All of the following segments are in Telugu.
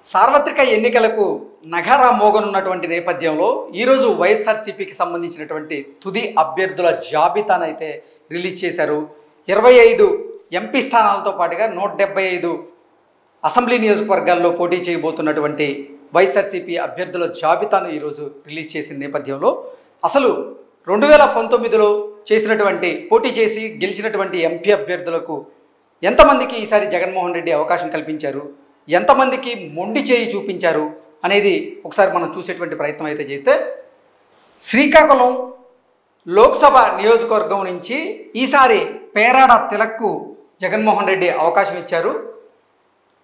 సార్వత్రిక ఎన్నికలకు నగారా మోగనున్నటువంటి నేపథ్యంలో ఈరోజు వైఎస్ఆర్సీపీకి సంబంధించినటువంటి తుది అభ్యర్థుల జాబితాను అయితే రిలీజ్ చేశారు. 25 ఎంపీ స్థానాలతో పాటుగా 175 అసెంబ్లీ నియోజకవర్గాల్లో పోటీ చేయబోతున్నటువంటి వైఎస్ఆర్సీపీ అభ్యర్థుల జాబితాను ఈరోజు రిలీజ్ చేసిన నేపథ్యంలో అసలు 2019లో చేసినటువంటి పోటీ చేసి గెలిచినటువంటి ఎంపీ అభ్యర్థులకు ఎంతమందికి ఈసారి జగన్మోహన్ రెడ్డి అవకాశం కల్పించారు, ఎంతమందికి మొండి చేయి చూపించారు అనేది ఒకసారి మనం చూసేటువంటి ప్రయత్నం అయితే చేస్తే, శ్రీకాకుళం లోక్సభ నియోజకవర్గం నుంచి ఈసారి పేరాడ తిలక్కు జగన్మోహన్ రెడ్డి అవకాశం ఇచ్చారు.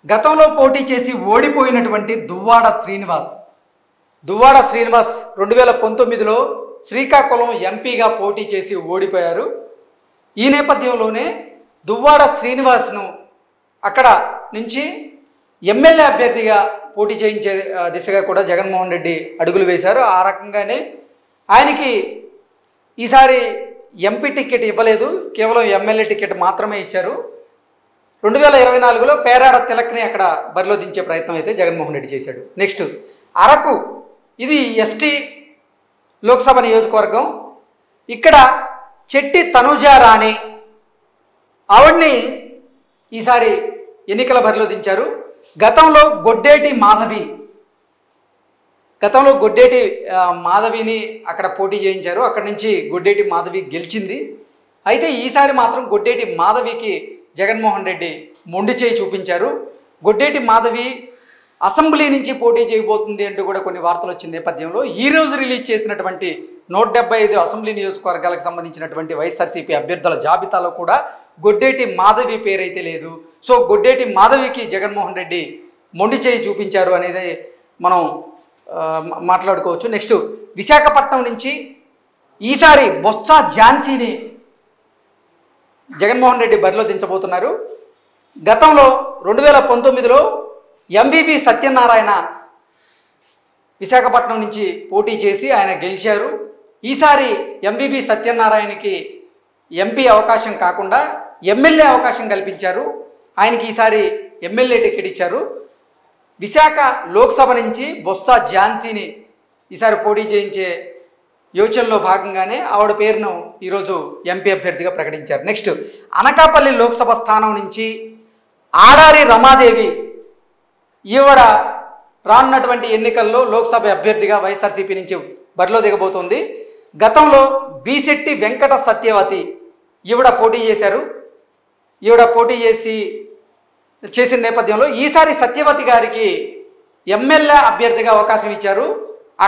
గతంలో పోటీ చేసి ఓడిపోయినటువంటి దువ్వాడ శ్రీనివాస్ 2019లో శ్రీకాకుళం ఎంపీగా పోటీ చేసి ఓడిపోయారు. ఈ నేపథ్యంలోనే దువ్వాడ శ్రీనివాస్ను అక్కడ నుంచి ఎమ్మెల్యే అభ్యర్థిగా పోటీ చేయించే దిశగా కూడా జగన్మోహన్ రెడ్డి అడుగులు వేశారు. ఆ రకంగానే ఆయనకి ఈసారి ఎంపీ టికెట్ ఇవ్వలేదు, కేవలం ఎమ్మెల్యే టికెట్ మాత్రమే ఇచ్చారు. 2024లో పేరాడ తిలక్ని అక్కడ బరిలో దించే ప్రయత్నం అయితే జగన్మోహన్ రెడ్డి చేశాడు. నెక్స్ట్ అరకు, ఇది ఎస్టీ లోక్సభ నియోజకవర్గం. ఇక్కడ చెట్టి తనుజారాణి ఆవిడ్ని ఈసారి ఎన్నికల బరిలో దించారు. గతంలో గొడ్డేటి మాధవిని అక్కడ పోటీ చేయించారు. అక్కడి నుంచి గొడ్డేటి మాధవి గెలిచింది. అయితే ఈసారి మాత్రం గొడ్డేటి మాధవికి జగన్మోహన్ రెడ్డి మొండి చేయి చూపించారు. గొడ్డేటి మాధవి అసెంబ్లీ నుంచి పోటీ చేయబోతుంది అంటూ కూడా కొన్ని వార్తలు వచ్చిన నేపథ్యంలో ఈరోజు రిలీజ్ చేసినటువంటి 175 అసెంబ్లీ నియోజకవర్గాలకు సంబంధించినటువంటి వైఎస్ఆర్సీపీ అభ్యర్థుల జాబితాలో కూడా గొడ్డేటి మాధవి పేరైతే లేదు. సో గొడ్డేటి మాధవికి జగన్మోహన్ రెడ్డి మొండి చేయి చూపించారు అనేది మనం మాట్లాడుకోవచ్చు. నెక్స్ట్ విశాఖపట్నం నుంచి ఈసారి బొత్స ఝాన్సీని జగన్మోహన్ రెడ్డి బరిలో దించబోతున్నారు. గతంలో 2019లో ఎంవివి సత్యనారాయణ విశాఖపట్నం నుంచి పోటీ చేసి ఆయన గెలిచారు. ఈసారి ఎంవివి సత్యనారాయణకి ఎంపీ అవకాశం కాకుండా ఎమ్మెల్యే అవకాశం కల్పించారు. ఆయనకి ఈసారి ఎమ్మెల్యే టికెట్ ఇచ్చారు. విశాఖ లోక్సభ నుంచి బొత్స ఝాన్సీని ఈసారి పోటీ చేయించే యోచనలో భాగంగానే ఆవిడ పేరును ఈరోజు ఎంపీ అభ్యర్థిగా ప్రకటించారు. నెక్స్ట్ అనకాపల్లి లోక్సభ స్థానం నుంచి ఆడారి రమాదేవి ఈవిడ రానున్నటువంటి ఎన్నికల్లో లోక్సభ అభ్యర్థిగా వైఎస్ఆర్సీపీ నుంచి బరిలో దిగబోతోంది. గతంలో బీశెట్టి వెంకట సత్యవతి ఈవిడ పోటీ చేశారు. ఈవిడ పోటీ చేసిన నేపథ్యంలో ఈసారి సత్యవతి గారికి ఎమ్మెల్యే అభ్యర్థిగా అవకాశం ఇచ్చారు.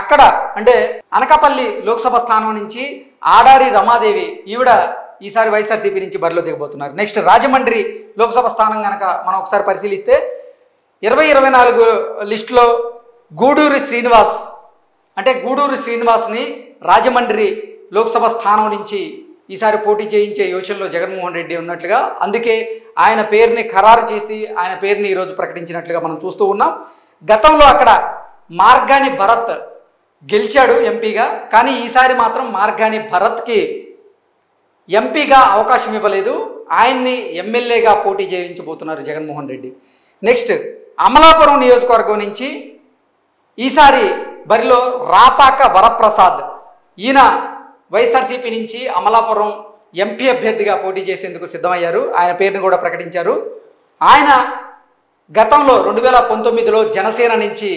అక్కడ అంటే అనకాపల్లి లోక్సభ స్థానం నుంచి ఆడారి రమాదేవి ఈవిడ ఈసారి వైఎస్ఆర్సీపీ నుంచి బరిలో దిగబోతున్నారు. నెక్స్ట్ రాజమండ్రి లోక్సభ స్థానం కనుక మనం ఒకసారి పరిశీలిస్తే 2024 లిస్టులో గూడూరి శ్రీనివాస్ని రాజమండ్రి లోక్సభ స్థానం నుంచి ఈసారి పోటీ చేయించే యోచనలో జగన్మోహన్ రెడ్డి ఉన్నట్లుగా, అందుకే ఆయన పేరుని ఖరారు చేసి ఆయన పేరుని ఈరోజు ప్రకటించినట్లుగా మనం చూస్తూ ఉన్నాం. గతంలో అక్కడ మార్గాని భరత్ గెలిచాడు ఎంపీగా, కానీ ఈసారి మాత్రం మార్గాని భరత్కి ఎంపీగా అవకాశం ఇవ్వలేదు. ఆయన్ని ఎమ్మెల్యేగా పోటీ చేయించబోతున్నారు జగన్మోహన్ రెడ్డి. నెక్స్ట్ అమలాపురం నియోజకవర్గం నుంచి ఈసారి బరిలో రాపాక వరప్రసాద్, ఈయన వైఎస్ఆర్సీపీ నుంచి అమలాపురం ఎంపీ అభ్యర్థిగా పోటీ చేసేందుకు సిద్ధమయ్యారు. ఆయన పేరును కూడా ప్రకటించారు. ఆయన గతంలో 2019లో జనసేన నుంచి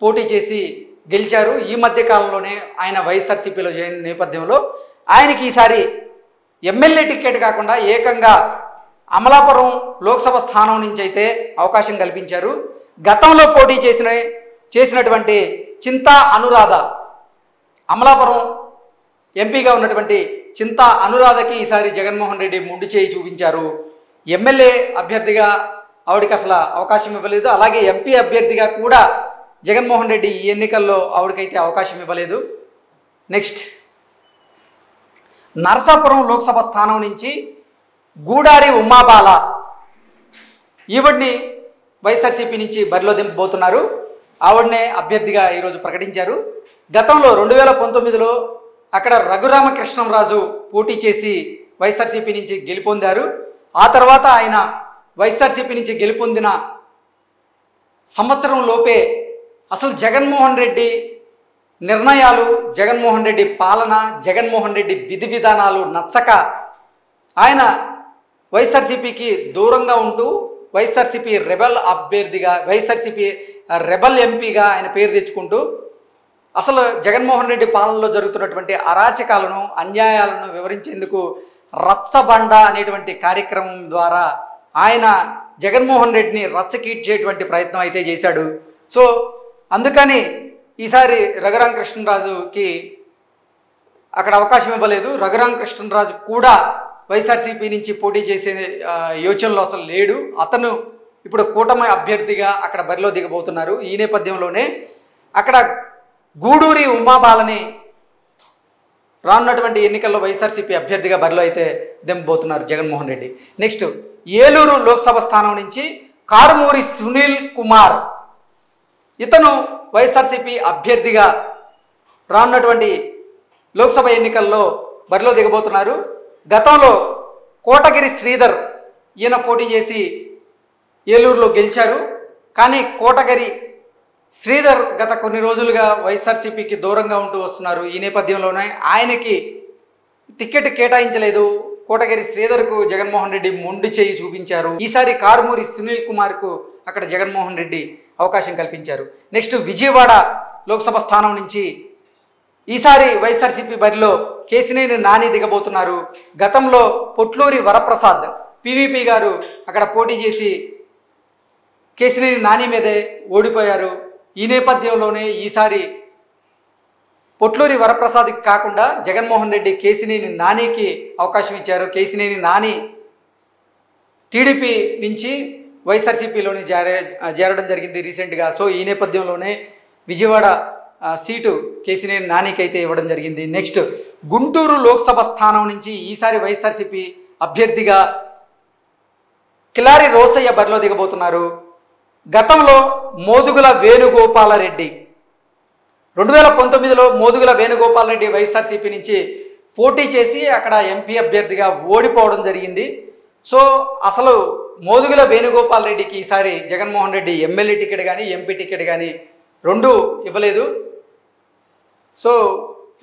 పోటీ చేసి గెలిచారు. ఈ మధ్య కాలంలోనే ఆయన వైఎస్ఆర్సీపీలో చేరిన నేపథ్యంలో ఆయనకి ఈసారి ఎమ్మెల్యే టికెట్ కాకుండా ఏకంగా అమలాపురం లోక్సభ స్థానం నుంచి అయితే అవకాశం కల్పించారు. గతంలో పోటీ చేసినటువంటి చింతా అనురాధ, అమలాపురం ఎంపీగా ఉన్నటువంటి చింతా అనురాధకి ఈసారి జగన్మోహన్ రెడ్డి మొండి చేయి చూపించారు. ఎమ్మెల్యే అభ్యర్థిగా ఆవిడకి అసలు అవకాశం ఇవ్వలేదు. అలాగే ఎంపీ అభ్యర్థిగా కూడా జగన్మోహన్ రెడ్డి ఈ ఎన్నికల్లో ఆవిడకైతే అవకాశం ఇవ్వలేదు. నెక్స్ట్ నరసాపురం లోక్సభ స్థానం నుంచి గూడారి ఉమాబాల ఈవిడ్ని వైఎస్ఆర్సీపీ నుంచి బరిలో దింపబోతున్నారు. ఆవిడనే అభ్యర్థిగా ఈరోజు ప్రకటించారు. గతంలో 2019లో అక్కడ రఘురామకృష్ణంరాజు పోటీ చేసి వైఎస్ఆర్సీపీ నుంచి గెలుపొందారు. ఆ తర్వాత ఆయన వైఎస్ఆర్సీపీ నుంచి గెలుపొందిన సంవత్సరం లోపే అసలు జగన్మోహన్ రెడ్డి నిర్ణయాలు, జగన్మోహన్ రెడ్డి పాలన, జగన్మోహన్ రెడ్డి విధి విధానాలు నచ్చక ఆయన వైఎస్ఆర్సీపీకి దూరంగా ఉంటూ వైఎస్ఆర్సీపీ రెబల్ అభ్యర్థిగా, వైఎస్ఆర్సీపీ రెబల్ ఎంపీగా ఆయన పేరు తెచ్చుకుంటూ అసలు జగన్మోహన్ రెడ్డి పాలనలో జరుగుతున్నటువంటి అరాచకాలను, అన్యాయాలను వివరించేందుకు రచ్చబండ అనేటువంటి కార్యక్రమం ద్వారా ఆయన జగన్మోహన్ రెడ్డిని రచ్చకీడ్చేటువంటి ప్రయత్నం అయితే చేశాడు. సో అందుకని ఈసారి రఘురామకృష్ణరాజుకి అక్కడ అవకాశం ఇవ్వలేదు. రఘురామకృష్ణరాజు కూడా వైఎస్ఆర్సీపీ నుంచి పోటీ చేసే యోచనలో అసలు లేడు. అతను ఇప్పుడు కూటమి అభ్యర్థిగా అక్కడ బరిలో దిగబోతున్నారు. ఈ నేపథ్యంలోనే అక్కడ గూడూరి ఉమాబాలని రానున్నటువంటి ఎన్నికల్లో వైఎస్ఆర్సీపీ అభ్యర్థిగా బరిలో అయితే దింపబోతున్నారు జగన్మోహన్ రెడ్డి. నెక్స్ట్ ఏలూరు లోక్సభ స్థానం నుంచి కారుమూరి సునీల్ కుమార్, ఇతను వైఎస్ఆర్సీపీ అభ్యర్థిగా రానున్నటువంటి లోక్సభ ఎన్నికల్లో బరిలో దిగబోతున్నారు. గతంలో కోటగిరి శ్రీధర్ ఈయన పోటీ చేసి ఏలూరులో గెలిచారు. కానీ కోటగిరి శ్రీధర్ గత కొన్ని రోజులుగా వైఎస్ఆర్సీపీకి దూరంగా ఉంటూ వస్తున్నారు. ఈ నేపథ్యంలోనే ఆయనకి టికెట్ కేటాయించలేదు. కోటగిరి శ్రీధర్కు జగన్మోహన్ రెడ్డి మొండి చేయి చూపించారు. ఈసారి కారుమూరి సునీల్ కుమార్కు అక్కడ జగన్మోహన్ రెడ్డి అవకాశం కల్పించారు. నెక్స్ట్ విజయవాడ లోక్సభ స్థానం నుంచి ఈసారి వైఎస్ఆర్సీపీ బరిలో కేసినేని నాని దిగబోతున్నారు. గతంలో పొట్లూరి వరప్రసాద్ పీవీపీ గారు అక్కడ పోటీ చేసి కేసినేని నాని మీదే ఓడిపోయారు. ఈ నేపథ్యంలోనే ఈసారి పొట్లూరి వరప్రసాద్కి కాకుండా జగన్మోహన్ రెడ్డి కేసినేని నానికి అవకాశం ఇచ్చారు. కేసినేని నాని టీడీపీ నుంచి వైఎస్ఆర్సీపీలోని చేరడం జరిగింది రీసెంట్గా. సో ఈ నేపథ్యంలోనే విజయవాడ సీటు కేసినేని నానికి అయితే ఇవ్వడం జరిగింది. నెక్స్ట్ గుంటూరు లోక్సభ స్థానం నుంచి ఈసారి వైఎస్ఆర్సీపీ అభ్యర్థిగా కిలారి రోసయ్య బరిలో దిగబోతున్నారు. గతంలో మోదుగుల వేణుగోపాలరెడ్డి 2019లో మోదుగుల వేణుగోపాలరెడ్డి వైఎస్ఆర్సీపీ నుంచి పోటీ చేసి అక్కడ ఎంపీ అభ్యర్థిగా ఓడిపోవడం జరిగింది. సో అసలు మోదుగుల వేణుగోపాలరెడ్డికి ఈసారి జగన్మోహన్ రెడ్డి ఎమ్మెల్యే టికెట్ కానీ ఎంపీ టికెట్ కానీ రెండూ ఇవ్వలేదు. సో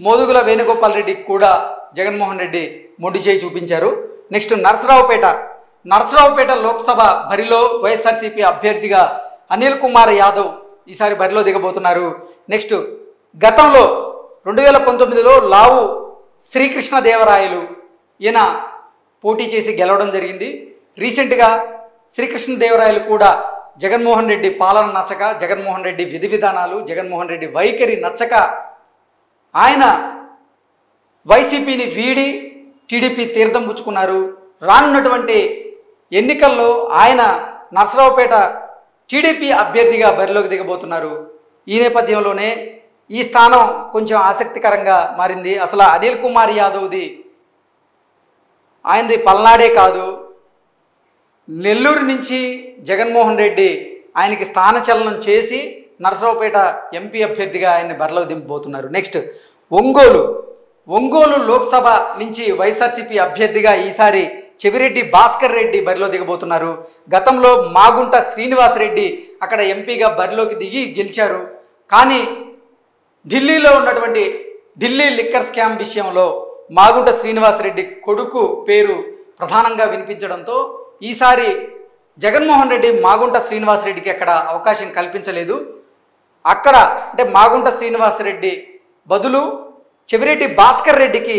మోదుగుల వేణుగోపాలరెడ్డికి కూడా జగన్మోహన్ రెడ్డి మొండి చేయి చూపించారు. నెక్స్ట్ నర్సరావుపేట లోక్సభ బరిలో వైఎస్ఆర్సీపీ అభ్యర్థిగా అనిల్ కుమార్ యాదవ్ ఈసారి బరిలో దిగబోతున్నారు. నెక్స్ట్ గతంలో 2019లో లావు శ్రీకృష్ణదేవరాయలు ఈయన పోటీ చేసి గెలవడం జరిగింది. రీసెంట్గా శ్రీకృష్ణదేవరాయలు కూడా జగన్మోహన్ రెడ్డి పాలన నచ్చక, జగన్మోహన్ రెడ్డి విధి విధానాలు, జగన్మోహన్ రెడ్డి వైఖరి నచ్చక ఆయన వైసీపీని వీడి టీడీపీ తీర్థం పుచ్చుకున్నారు. రానున్నటువంటి ఎన్నికల్లో ఆయన నర్సరావుపేట టీడీపీ అభ్యర్థిగా బరిలోకి దిగబోతున్నారు. ఈ నేపథ్యంలోనే ఈ స్థానం కొంచెం ఆసక్తికరంగా మారింది. అసలు అనిల్ కుమార్ యాదవ్ది ఆయనది పల్నాడే కాదు, నెల్లూరు నుంచి జగన్మోహన్ రెడ్డి ఆయనకి స్థానచలనం చేసి నర్సరావుపేట ఎంపీ అభ్యర్థిగా ఆయన్ని బరిలో దింపబోతున్నారు. నెక్స్ట్ ఒంగోలు లోక్సభ నుంచి వైఎస్ఆర్సీపీ అభ్యర్థిగా ఈసారి చెవిరెడ్డి భాస్కర్ రెడ్డి బరిలో దిగబోతున్నారు. గతంలో మాగుంట శ్రీనివాసరెడ్డి అక్కడ ఎంపీగా బరిలోకి దిగి గెలిచారు. కానీ ఢిల్లీలో ఉన్నటువంటి ఢిల్లీ లిక్కర్ స్కామ్ విషయంలో మాగుంట శ్రీనివాసరెడ్డి కొడుకు పేరు ప్రధానంగా వినిపించడంతో ఈసారి జగన్మోహన్ రెడ్డి మాగుంట శ్రీనివాసరెడ్డికి అక్కడ అవకాశం కల్పించలేదు. అక్కడ అంటే మాగుంట శ్రీనివాసరెడ్డి బదులు చెవిరెడ్డి భాస్కర్ రెడ్డికి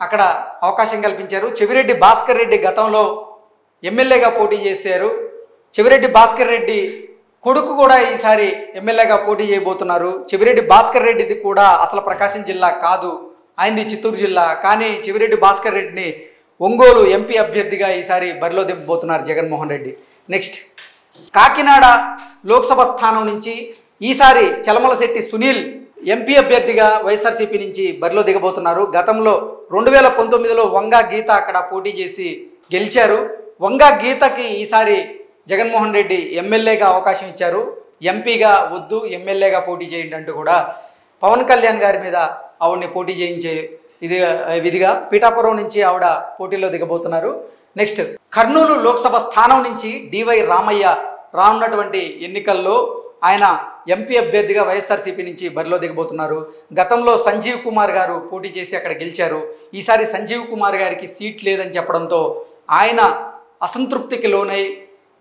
అక్కడ అవకాశం కల్పించారు. చెవిరెడ్డి భాస్కర్ రెడ్డి గతంలో ఎమ్మెల్యేగా పోటీ చేశారు. చెవిరెడ్డి భాస్కర్ రెడ్డి కొడుకు కూడా ఈసారి ఎమ్మెల్యేగా పోటీ చేయబోతున్నారు. చెవిరెడ్డి భాస్కర్ రెడ్డిది కూడా అసలు ప్రకాశం జిల్లా కాదు, ఆయనది చిత్తూరు జిల్లా. కానీ చెవిరెడ్డి భాస్కర్ రెడ్డిని ఒంగోలు ఎంపీ అభ్యర్థిగా ఈసారి బరిలో దింపబోతున్నారు జగన్మోహన్ రెడ్డి. నెక్స్ట్ కాకినాడ లోక్సభ స్థానం నుంచి ఈసారి చలమలశెట్టి సునీల్ ఎంపీ అభ్యర్థిగా వైఎస్ఆర్సీపీ నుంచి బరిలో దిగబోతున్నారు. గతంలో 2019లో వంగా గీత అక్కడ పోటీ చేసి గెలిచారు. వంగా గీతకి ఈసారి జగన్మోహన్ రెడ్డి ఎమ్మెల్యేగా అవకాశం ఇచ్చారు. ఎంపీగా వద్దు, ఎమ్మెల్యేగా పోటీ చేయండి అంటూ కూడా పవన్ కళ్యాణ్ గారి మీద ఆవిడని పోటీ చేయించే విధిగా పీఠాపురం నుంచి ఆవిడ పోటీలో దిగబోతున్నారు. నెక్స్ట్ కర్నూలు లోక్సభ స్థానం నుంచి డివై రామయ్య రానున్నటువంటి ఎన్నికల్లో ఆయన ఎంపీ అభ్యర్థిగా వైఎస్ఆర్సీపీ నుంచి బరిలో దిగబోతున్నారు. గతంలో సంజీవ్ కుమార్ గారు పోటీ చేసి అక్కడ గెలిచారు. ఈసారి సంజీవ్ కుమార్ గారికి సీట్ లేదని చెప్పడంతో ఆయన అసంతృప్తికి లోనై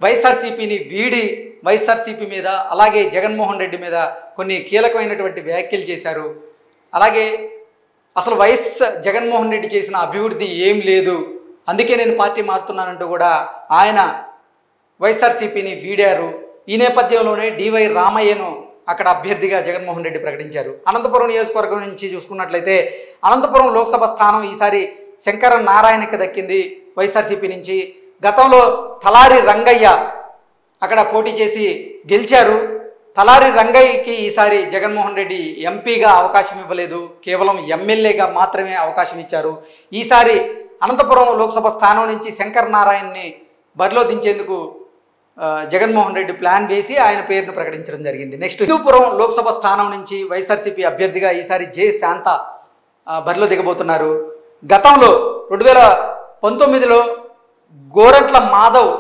వైఎస్ఆర్సీపీని వీడి వైఎస్ఆర్సీపీ మీద అలాగే జగన్మోహన్ రెడ్డి మీద కొన్ని కీలకమైనటువంటి వ్యాఖ్యలు చేశారు. అలాగే అసలు జగన్మోహన్ రెడ్డి చేసిన అభివృద్ధి ఏం లేదు, అందుకే నేను పార్టీ మారుతున్నానంటూ కూడా ఆయన వైఎస్ఆర్సీపీని వీడారు. ఈ నేపథ్యంలోనే డివై రామయ్యను అక్కడ అభ్యర్థిగా జగన్మోహన్ రెడ్డి ప్రకటించారు. అనంతపురం నియోజకవర్గం నుంచి చూసుకున్నట్లయితే అనంతపురం లోక్సభ స్థానం ఈసారి శంకర నారాయణకి దక్కింది వైఎస్ఆర్సీపీ నుంచి. గతంలో తలారి రంగయ్య అక్కడ పోటీ చేసి గెలిచారు. తలారి రంగయ్యకి ఈసారి జగన్మోహన్ రెడ్డి ఎంపీగా అవకాశం ఇవ్వలేదు, కేవలం ఎమ్మెల్యేగా మాత్రమే అవకాశం ఇచ్చారు. ఈసారి అనంతపురం లోక్సభ స్థానం నుంచి శంకర్ నారాయణని బరిలో దించేందుకు జగన్మోహన్ రెడ్డి ప్లాన్ వేసి ఆయన పేరును ప్రకటించడం జరిగింది. నెక్స్ట్ హిందూపురం లోక్సభ స్థానం నుంచి వైఎస్ఆర్సీపీ అభ్యర్థిగా ఈసారి జె శాంత బరిలో దిగబోతున్నారు. గతంలో 2019లో గోరంట్ల మాధవ్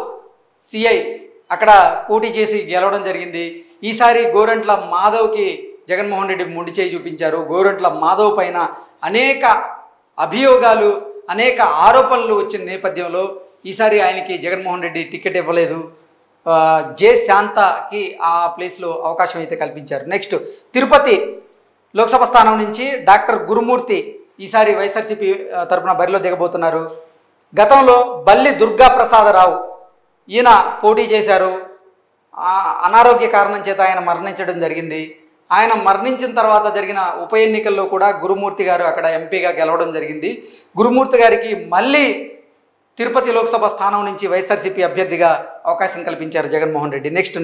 సిఐ అక్కడ పోటీ చేసి గెలవడం జరిగింది. ఈసారి గోరంట్ల మాధవ్కి జగన్మోహన్ రెడ్డి మొండి చేయి చూపించారు. గోరంట్ల మాధవ్ పైన అనేక అభియోగాలు అనేక ఆరోపణలు వచ్చిన నేపథ్యంలో ఈసారి ఆయనకి జగన్మోహన్ రెడ్డి టికెట్ ఇవ్వలేదు. జె శాంతకి ఆ ప్లేస్లో అవకాశం అయితే కల్పించారు. నెక్స్ట్ తిరుపతి లోక్సభ స్థానం నుంచి డాక్టర్ గురుమూర్తి ఈసారి వైఎస్ఆర్సీపీ తరఫున బరిలో దిగబోతున్నారు. గతంలో బల్లి దుర్గా ప్రసాదరావు ఈయన పోటీ చేశారు. అనారోగ్య కారణం చేత ఆయన మరణించడం జరిగింది. ఆయన మరణించిన తర్వాత జరిగిన ఉప ఎన్నికల్లో కూడా గురుమూర్తి గారు అక్కడ ఎంపీగా గెలవడం జరిగింది. గురుమూర్తి గారికి మళ్ళీ తిరుపతి లోక్సభ స్థానం నుంచి వైఎస్ఆర్సీపీ అభ్యర్థిగా అవకాశం కల్పించారు జగన్మోహన్ రెడ్డి. నెక్స్ట్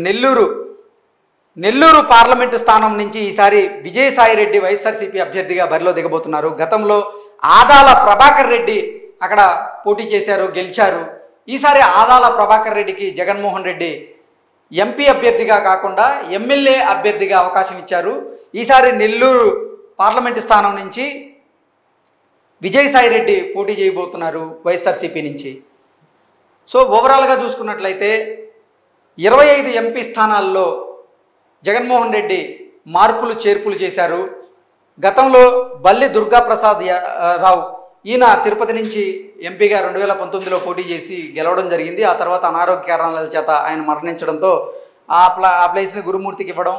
నెల్లూరు పార్లమెంటు స్థానం నుంచి ఈసారి విజయసాయిరెడ్డి వైఎస్ఆర్సీపీ అభ్యర్థిగా బరిలో దిగబోతున్నారు. గతంలో ఆదాల ప్రభాకర్ రెడ్డి అక్కడ పోటీ చేశారు, గెలిచారు. ఈసారి ఆదాల ప్రభాకర్ రెడ్డికి జగన్మోహన్ రెడ్డి ఎంపీ అభ్యర్థిగా కాకుండా ఎమ్మెల్యే అభ్యర్థిగా అవకాశం ఇచ్చారు. ఈసారి నెల్లూరు పార్లమెంటు స్థానం నుంచి విజయసాయిరెడ్డి పోటీ చేయబోతున్నారు వైఎస్ఆర్సీపీ నుంచి. సో ఓవరాల్గా చూసుకున్నట్లయితే 25 ఎంపీ స్థానాల్లో జగన్మోహన్ రెడ్డి మార్పులు చేర్పులు చేశారు. గతంలో బల్లి దుర్గాప్రసాద్ రావు ఈయన తిరుపతి నుంచి ఎంపీగా 2019లో పోటీ చేసి గెలవడం జరిగింది. ఆ తర్వాత అనారోగ్య కారణాల చేత ఆయన మరణించడంతో ఆ ప్లేస్ని గురుమూర్తికి ఇవ్వడం,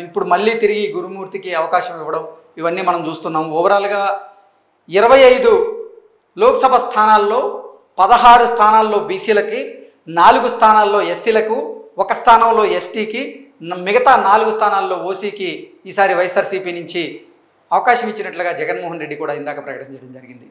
ఇప్పుడు మళ్ళీ తిరిగి గురుమూర్తికి అవకాశం ఇవ్వడం, ఇవన్నీ మనం చూస్తున్నాం. ఓవరాల్గా 25 లోక్సభ స్థానాల్లో 16 స్థానాల్లో బీసీలకి, 4 స్థానాల్లో ఎస్సీలకు, 1 స్థానంలో ఎస్టీకి, మిగతా 4 స్థానాల్లో ఓసీకి ఈసారి వైఎస్ఆర్సీపీ నుంచి అవకాశం ఇచ్చినట్లుగా జగన్మోహన్ రెడ్డి కూడా ఇందాక ప్రకటించడం జరిగింది.